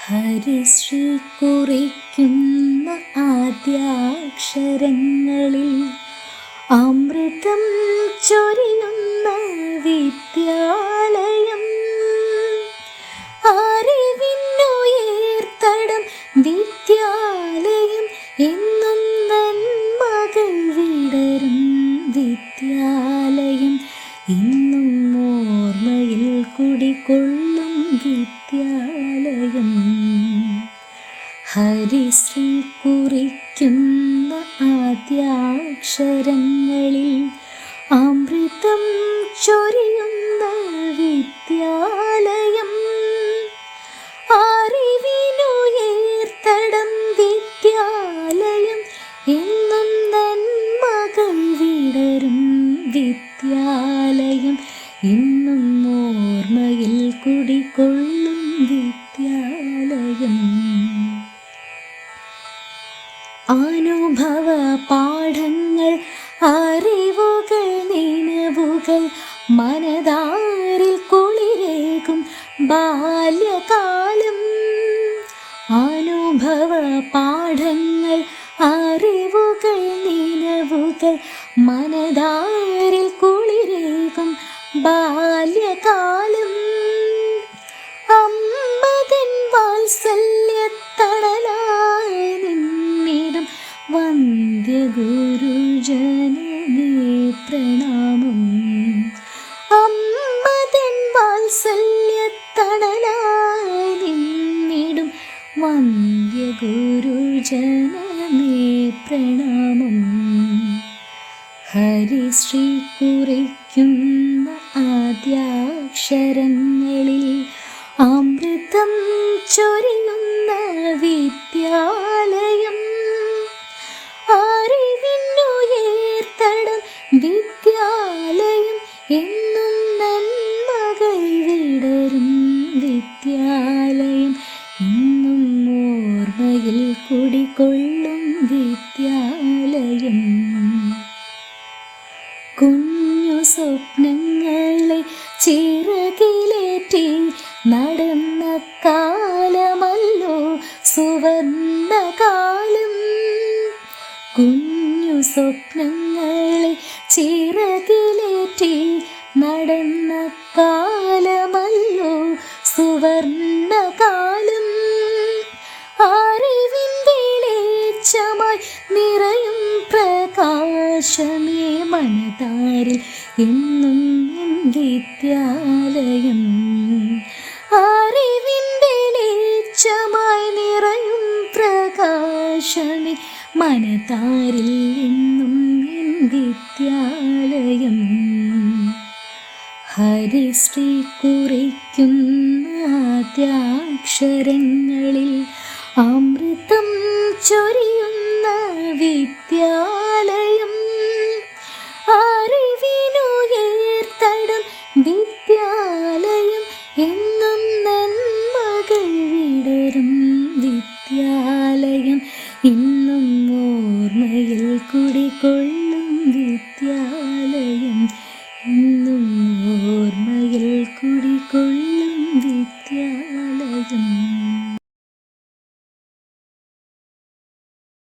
ഹരിശ്രീ കുറിക്കുന്ന ആദ്യാക്ഷരങ്ങളിൽ അമൃതം ചൊരിയുന്ന വിദ്യാലയം, അറിവിനുയർത്തടം വിദ്യാലയം, എന്നും നന്മകൾ വിടരും വിദ്യാലയം, ഇന്നും ഓർമ്മയിൽ കുടികൊള്ളും വിദ്യാലയം. ഹരിശ്രീ കുറിക്കുന്ന ആദ്യാക്ഷരങ്ങളിൽ അമൃതം ചൊരിയുന്ന വിദ്യാലയം, അറിവിനുയർത്തടം വിദ്യാലയം, എന്നും നന്മകൾ വിടരും വിദ്യാലയം, ഇന്നും ഓർമ്മയിൽ കുടികൊള്ളും വിദ്യാലയം. അനുഭവ പാഠങ്ങൾ, അറിവുകൾ, നിലവുകൾ, മനതാരിൽ കുളിരേകും ബാല്യകാലം. അനുഭവ പാഠങ്ങൾ, അറിവുകൾ, നിലവുകൾ, മനതാരിൽ കുളിരേകും ബാല്യകാലം. അമ്മതൻ വാത്സല്യത്തണലായി നിന്നിടും വന്ദ്യഗുരുജനനേ പ്രണാമം. അമ്മതൻ വാത്സല്യത്തണലായി നിന്നിടും വന്ദ്യഗുരുജനനേ പ്രണാമം. ഹരിശ്രീ കുറിക്കുന്ന ആദ്യാക്ഷരങ്ങളിൽ അമൃതം ചൊരിയുന്ന വിദ്യാലയം, അറിവിനുയർത്തടം വിദ്യാലയം, എന്നും നന്മകൾ വിടരും വിദ്യാലയം, ഇന്നും ഓർമ്മയിൽ കുടികൊള്ളും വിദ്യാലയം. കുഞ്ഞു സ്വപ്നങ്ങളെ ചിറകിലേറ്റി നടന്ന കാലമല്ലോ സുവർണകാലം. കുഞ്ഞു സ്വപ്നങ്ങളെ ചിറകിലേറ്റി നടന്ന കാലമല്ലോ സുവർണകാലം. അറിവിൻ വെളിച്ചമായി നിറയും പ്രകാശമേ മനതാരിൽ എന്നും വിദ്യാലയം. അറിവിൻ വെളിച്ചമായി നിറയും പ്രകാശമേ മനതാരിൽ എന്നും വിദ്യാലയം. ഹരിശ്രീ കുറിക്കുന്ന ആദ്യാക്ഷരങ്ങളിൽ